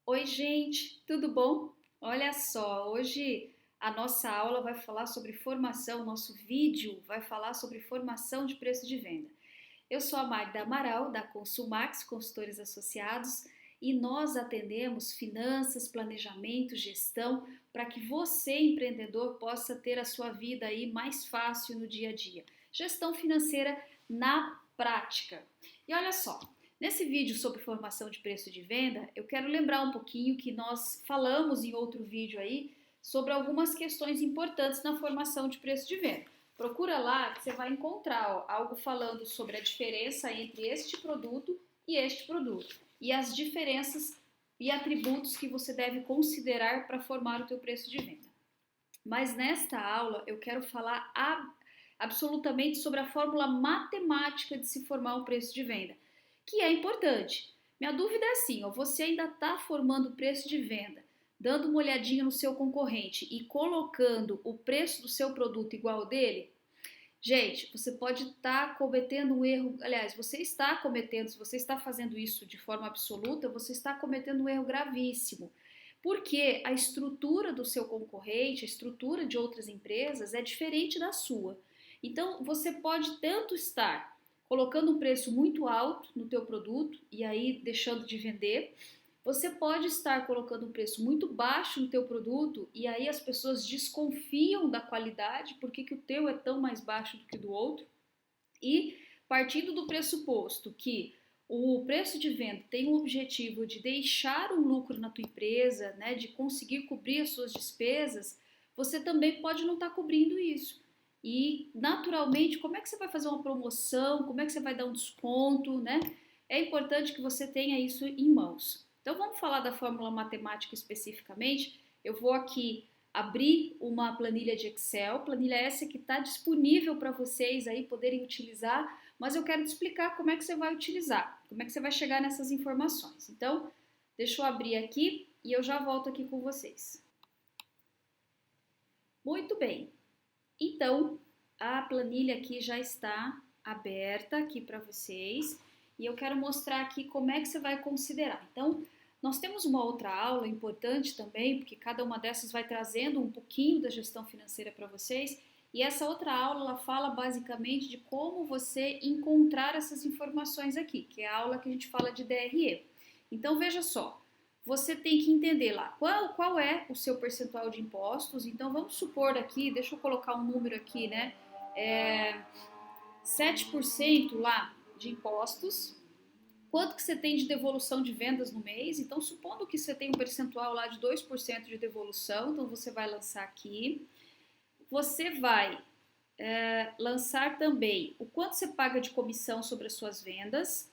Oi, gente, tudo bom? Olha só, hoje a nossa aula vai falar sobre formação, o nosso vídeo vai falar sobre formação de preço de venda. Eu sou a Magda Amaral, da Consulmax Consultores Associados, e nós atendemos finanças, planejamento, gestão, para que você, empreendedor, possa ter a sua vida aí mais fácil no dia a dia. Gestão financeira na prática. E olha só, nesse vídeo sobre formação de preço de venda, eu quero lembrar um pouquinho que nós falamos em outro vídeo aí sobre algumas questões importantes na formação de preço de venda. Procura lá que você vai encontrar algo falando sobre a diferença entre este produto e este produto e as diferenças e atributos que você deve considerar para formar o teu preço de venda. Mas nesta aula eu quero falar absolutamente sobre a fórmula matemática de se formar um preço de venda, que é importante. Minha dúvida é assim, ó, você ainda está formando o preço de venda, dando uma olhadinha no seu concorrente e colocando o preço do seu produto igual ao dele? Gente, você pode estar cometendo um erro, aliás, você está cometendo, se você está fazendo isso de forma absoluta, você está cometendo um erro gravíssimo. Porque a estrutura do seu concorrente, a estrutura de outras empresas é diferente da sua. Então, você pode tanto estar colocando um preço muito alto no teu produto e aí deixando de vender, você pode estar colocando um preço muito baixo no teu produto e aí as pessoas desconfiam da qualidade, porque que o teu é tão mais baixo do que o do outro. E partindo do pressuposto que o preço de venda tem o objetivo de deixar um lucro na tua empresa, né, de conseguir cobrir as suas despesas, você também pode não estar cobrindo isso. E naturalmente, como é que você vai fazer uma promoção? Como é que você vai dar um desconto, né? É importante que você tenha isso em mãos. Então vamos falar da fórmula matemática especificamente. Eu vou aqui abrir uma planilha de Excel, planilha essa que está disponível para vocês aí poderem utilizar, mas eu quero te explicar como é que você vai utilizar, como é que você vai chegar nessas informações. Então, deixa eu abrir aqui e eu já volto aqui com vocês. Muito bem, então a planilha aqui já está aberta aqui para vocês e eu quero mostrar aqui como é que você vai considerar. Então, nós temos uma outra aula importante também, porque cada uma dessas vai trazendo um pouquinho da gestão financeira para vocês. E essa outra aula, ela fala basicamente de como você encontrar essas informações aqui, que é a aula que a gente fala de DRE. Então, veja só, você tem que entender lá qual é o seu percentual de impostos. Então, vamos supor aqui, deixa eu colocar um número aqui, né? 7% lá de impostos. Quanto que você tem de devolução de vendas no mês? Então, supondo que você tem um percentual lá de 2% de devolução, então você vai lançar aqui. Você vai lançar também o quanto você paga de comissão sobre as suas vendas,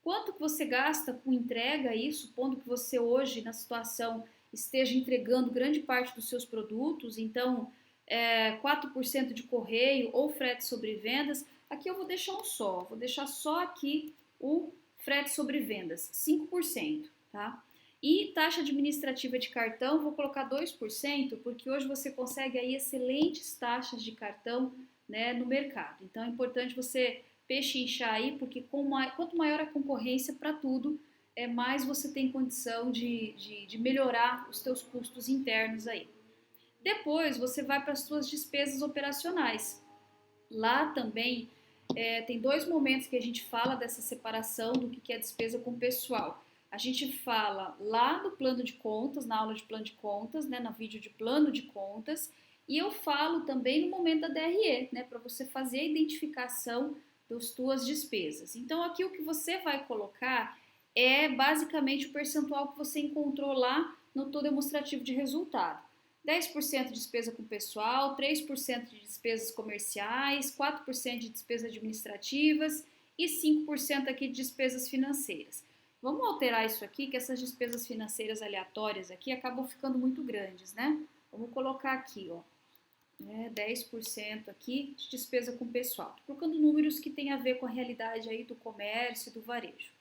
quanto que você gasta com entrega aí, supondo que você hoje, na situação, esteja entregando grande parte dos seus produtos, então 4% de correio ou frete sobre vendas. Aqui eu vou deixar vou deixar só aqui o frete sobre vendas, 5%, tá? E taxa administrativa de cartão, vou colocar 2%, porque hoje você consegue aí excelentes taxas de cartão, né, no mercado. Então é importante você pechinchar aí, porque quanto maior a concorrência para tudo, mais você tem condição de melhorar os teus custos internos aí. Depois você vai para as suas despesas operacionais. Lá também tem dois momentos que a gente fala dessa separação do que é despesa com pessoal. A gente fala lá no plano de contas, na aula de plano de contas, né, no vídeo de plano de contas, e eu falo também no momento da DRE, né, para você fazer a identificação das tuas despesas. Então aqui o que você vai colocar é basicamente o percentual que você encontrou lá no teu demonstrativo de resultado. 10% de despesa com pessoal, 3% de despesas comerciais, 4% de despesas administrativas e 5% aqui de despesas financeiras. Vamos alterar isso aqui, que essas despesas financeiras aleatórias aqui acabam ficando muito grandes, né? Vamos colocar aqui, ó, 10% aqui de despesa com pessoal. Tô colocando números que tem a ver com a realidade aí do comércio e do varejo.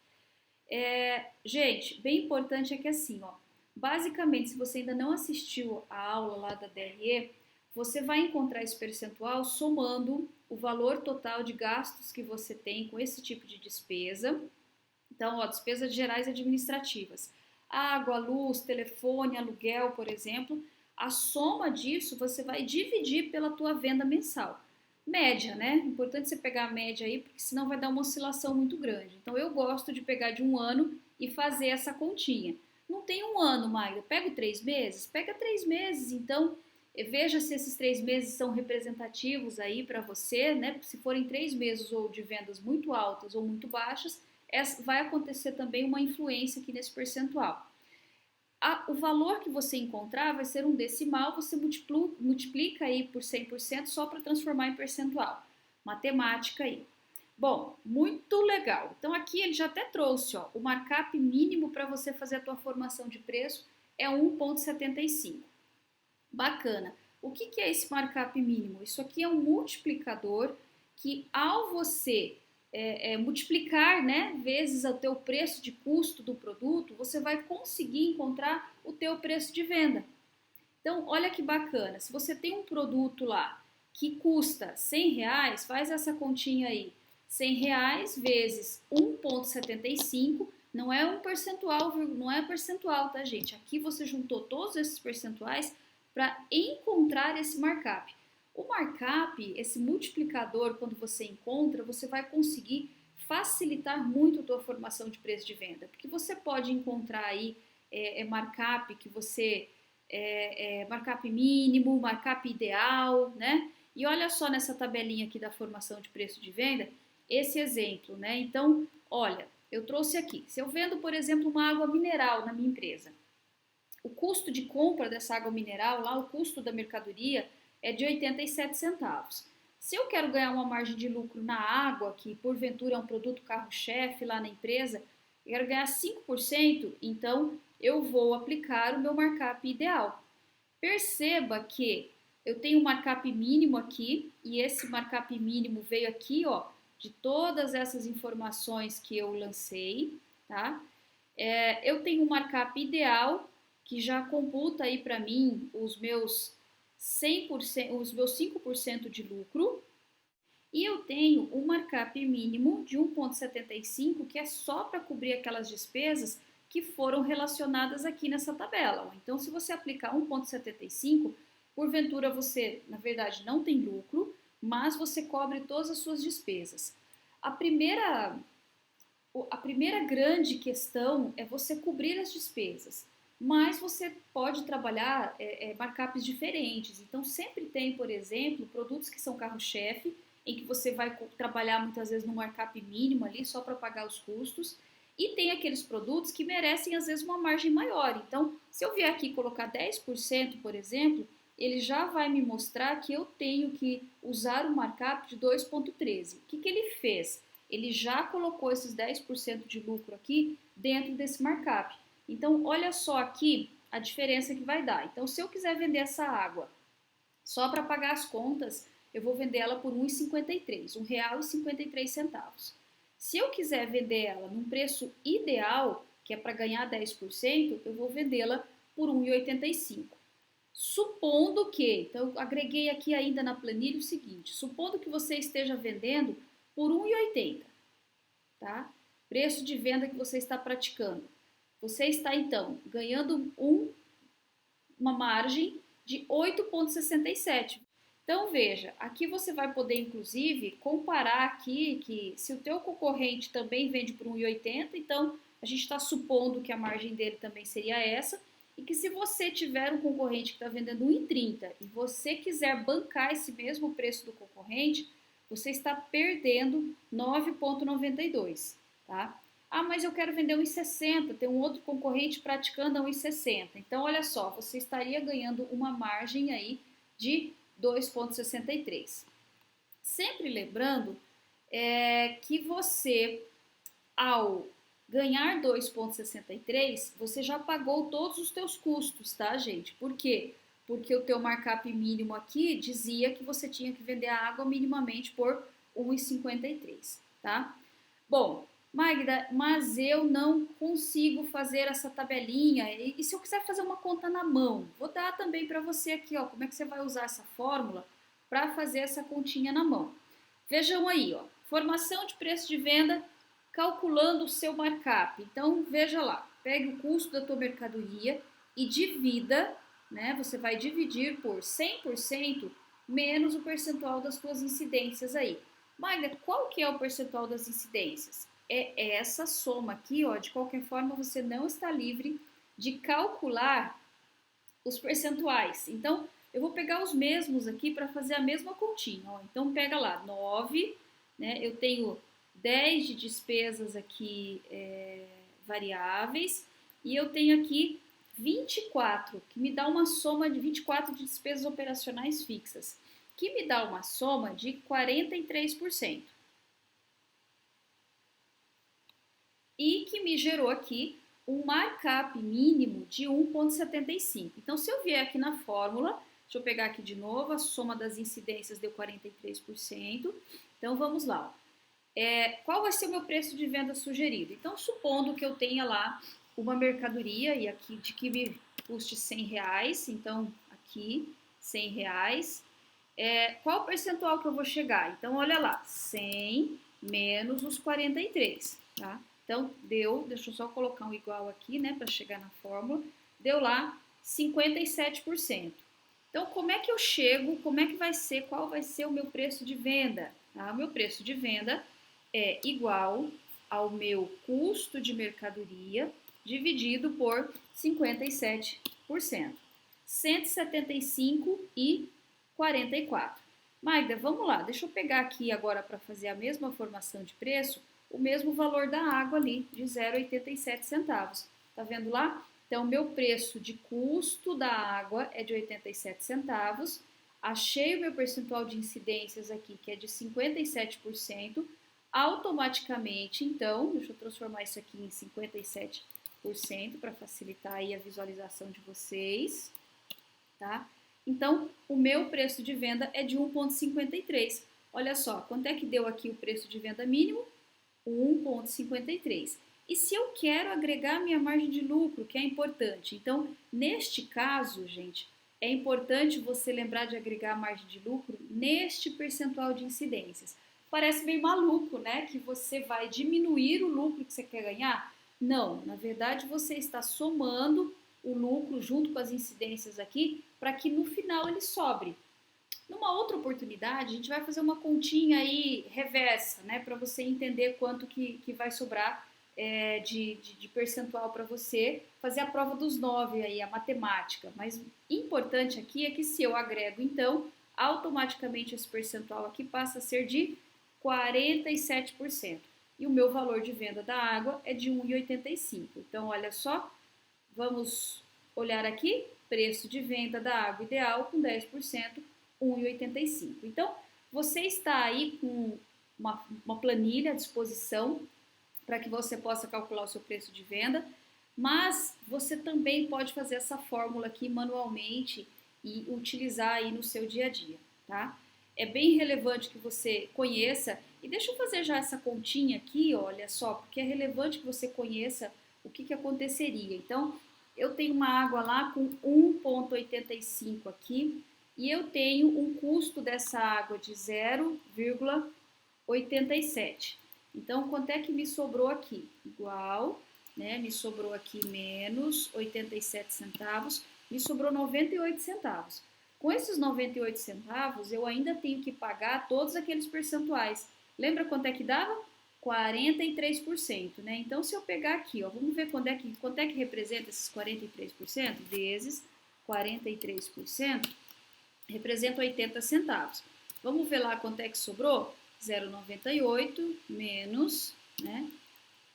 Gente, bem importante é que assim, ó, basicamente, se você ainda não assistiu a aula lá da DRE, você vai encontrar esse percentual somando o valor total de gastos que você tem com esse tipo de despesa. Então, ó, despesas gerais administrativas. água, luz, telefone, aluguel, por exemplo, a soma disso você vai dividir pela tua venda mensal. Média, né? Importante você pegar a média aí, porque senão vai dar uma oscilação muito grande. Então eu gosto de pegar de um ano e fazer essa continha. Não tem um ano, Magda. Pega 3 meses? Pega 3 meses, então veja se esses 3 meses são representativos aí para você, né? Porque se forem 3 meses ou de vendas muito altas ou muito baixas, vai acontecer também uma influência aqui nesse percentual. O valor que você encontrar vai ser um decimal, você multiplica aí por 100% só para transformar em percentual. Matemática aí. Bom, muito legal. Então aqui ele já até trouxe, ó, o markup mínimo para você fazer a tua formação de preço é 1,75. Bacana. O que é esse markup mínimo? Isso aqui é um multiplicador que ao você multiplicar, né, vezes o teu preço de custo do produto, você vai conseguir encontrar o teu preço de venda. Então, olha que bacana. Se você tem um produto lá que custa R$100, faz essa continha aí. R$100 vezes 1,75 não é um percentual, não é percentual, tá, gente? Aqui você juntou todos esses percentuais para encontrar esse markup. O markup, esse multiplicador, quando você encontra, você vai conseguir facilitar muito a tua formação de preço de venda, porque você pode encontrar aí markup que você markup mínimo, markup ideal, né? E olha só nessa tabelinha aqui da formação de preço de venda, esse exemplo, né? Então, olha, eu trouxe aqui, se eu vendo, por exemplo, uma água mineral na minha empresa, o custo de compra dessa água mineral, lá o custo da mercadoria é de 87 centavos. Se eu quero ganhar uma margem de lucro na água, que porventura é um produto carro-chefe lá na empresa, eu quero ganhar 5%, então eu vou aplicar o meu markup ideal. Perceba que eu tenho um markup mínimo aqui, e esse markup mínimo veio aqui, ó, de todas essas informações que eu lancei, tá? Eu tenho um markup ideal, que já computa aí para mim os meus 100%, os meus 5% de lucro, e eu tenho um markup mínimo de 1,75, que é só para cobrir aquelas despesas que foram relacionadas aqui nessa tabela. Então, se você aplicar 1,75, porventura você, na verdade, não tem lucro, mas você cobre todas as suas despesas. A primeira grande questão é você cobrir as despesas, mas você pode trabalhar markups diferentes. Então, sempre tem, por exemplo, produtos que são carro-chefe, em que você vai trabalhar muitas vezes no markup mínimo ali, só para pagar os custos, e tem aqueles produtos que merecem, às vezes, uma margem maior. Então, se eu vier aqui e colocar 10%, por exemplo, ele já vai me mostrar que eu tenho que usar um markup de 2,13. O que ele fez? Ele já colocou esses 10% de lucro aqui dentro desse markup. Então, olha só aqui a diferença que vai dar. Então, se eu quiser vender essa água só para pagar as contas, eu vou vender ela por R$1,53, R$1,53. Se eu quiser vender ela num preço ideal, que é para ganhar 10%, eu vou vendê-la por R$1,85. Supondo que, então eu agreguei aqui ainda na planilha o seguinte, supondo que você esteja vendendo por R$1,80, tá? Preço de venda que você está praticando. Você está, então, ganhando uma margem de 8,67. Então, veja, aqui você vai poder, inclusive, comparar aqui que se o teu concorrente também vende por R$1,80, então a gente está supondo que a margem dele também seria essa, e que se você tiver um concorrente que está vendendo R$1,30 e você quiser bancar esse mesmo preço do concorrente, você está perdendo 9,92, tá? Ah, mas eu quero vender R$1,60, tem um outro concorrente praticando a R$1,60. Então, olha só, você estaria ganhando uma margem aí de 2,63. Sempre lembrando que você, ao ganhar 2,63, você já pagou todos os teus custos, tá, gente? Por quê? Porque o teu markup mínimo aqui dizia que você tinha que vender a água minimamente por R$1,53, tá? Bom, Magda, mas eu não consigo fazer essa tabelinha. E se eu quiser fazer uma conta na mão? Vou dar também para você aqui, ó, como é que você vai usar essa fórmula para fazer essa continha na mão. Vejam aí, ó, formação de preço de venda calculando o seu markup. Então, veja lá. pegue o custo da tua mercadoria e divida, né? Você vai dividir por 100% menos o percentual das tuas incidências aí. Magda, qual que é o percentual das incidências? É essa soma aqui, ó. De qualquer forma, você não está livre de calcular os percentuais. Então, eu vou pegar os mesmos aqui para fazer a mesma continha. Ó. Então, pega lá, 9, né? Eu tenho 10 de despesas aqui variáveis e eu tenho aqui 24, que me dá uma soma de 24 de despesas operacionais fixas, que me dá uma soma de 43%. E que me gerou aqui um markup mínimo de 1,75. Então, se eu vier aqui na fórmula, deixa eu pegar aqui de novo, a soma das incidências deu 43%. Então, vamos lá. Qual vai ser o meu preço de venda sugerido? Então, supondo que eu tenha lá uma mercadoria e aqui de que me custe R$100, então aqui R$100. Qual o percentual que eu vou chegar? Então, olha lá, 100 menos os 43, tá? Então, deu, deixa eu só colocar um igual aqui, né, para chegar na fórmula, deu lá 57%. Então, como é que eu chego, como é que vai ser, qual vai ser o meu preço de venda? Tá? O meu preço de venda é igual ao meu custo de mercadoria dividido por 57%. 175 e 44. Magda, vamos lá, deixa eu pegar aqui agora para fazer a mesma formação de preço, o mesmo valor da água ali, de 0,87 centavos. Tá vendo lá? Então, meu preço de custo da água é de 87 centavos. Achei o meu percentual de incidências aqui, que é de 57%. Automaticamente, então, deixa eu transformar isso aqui em 57% para facilitar aí a visualização de vocês, tá? Então, o meu preço de venda é de 1,53. Olha só, quanto é que deu aqui o preço de venda mínimo? 1,53. E se eu quero agregar minha margem de lucro, que é importante? Então, neste caso, gente, é importante você lembrar de agregar a margem de lucro neste percentual de incidências. Parece meio maluco, né? Que você vai diminuir o lucro que você quer ganhar. Não, na verdade você está somando o lucro junto com as incidências aqui para que no final ele sobre. Numa outra oportunidade, a gente vai fazer uma continha aí reversa, né, para você entender quanto que vai sobrar de percentual para você fazer a prova dos 9 aí, a matemática. Mas importante aqui é que se eu agrego, então, automaticamente esse percentual aqui passa a ser de 47%. E o meu valor de venda da água é de 1,85. Então, olha só, vamos olhar aqui, preço de venda da água ideal com 10%, 1,85. Então, você está aí com uma planilha à disposição para que você possa calcular o seu preço de venda, mas você também pode fazer essa fórmula aqui manualmente e utilizar aí no seu dia a dia, tá? É bem relevante que você conheça, e deixa eu fazer já essa continha aqui, olha só, porque é relevante que você conheça o que aconteceria. Então, eu tenho uma água lá com 1,85 aqui, e eu tenho um custo dessa água de 0,87. Então, quanto é que me sobrou aqui? Igual, né? Me sobrou aqui menos 87 centavos, me sobrou 98 centavos. Com esses 98 centavos, eu ainda tenho que pagar todos aqueles percentuais. Lembra quanto é que dava? 43%, né? Então, se eu pegar aqui, ó, vamos ver quanto é que representa esses 43%? Vezes 43%, representa 80 centavos. Vamos ver lá quanto é que sobrou? 0,98 menos, né?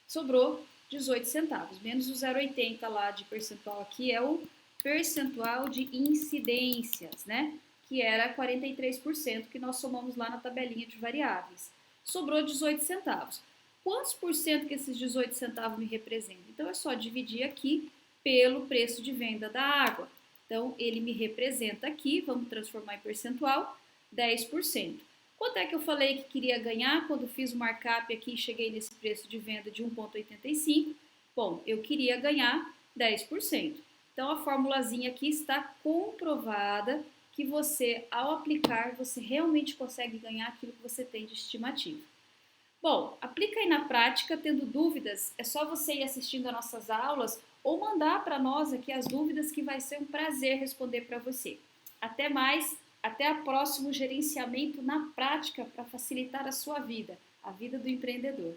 Sobrou 18 centavos, menos o 0,80 lá de percentual aqui é o percentual de incidências, né? Que era 43% que nós somamos lá na tabelinha de variáveis. Sobrou 18 centavos. Quantos por cento que esses 18 centavos me representam? Então, é só dividir aqui pelo preço de venda da água. Então, ele me representa aqui, vamos transformar em percentual, 10%. Quanto é que eu falei que queria ganhar quando fiz o markup aqui e cheguei nesse preço de venda de 1,85? Bom, eu queria ganhar 10%. Então, a formulazinha aqui está comprovada que você, ao aplicar, você realmente consegue ganhar aquilo que você tem de estimativa. Bom, aplica aí na prática, tendo dúvidas, é só você ir assistindo a nossas aulas ou mandar para nós aqui as dúvidas que vai ser um prazer responder para você. Até mais, até o próximo gerenciamento na prática para facilitar a sua vida, a vida do empreendedor.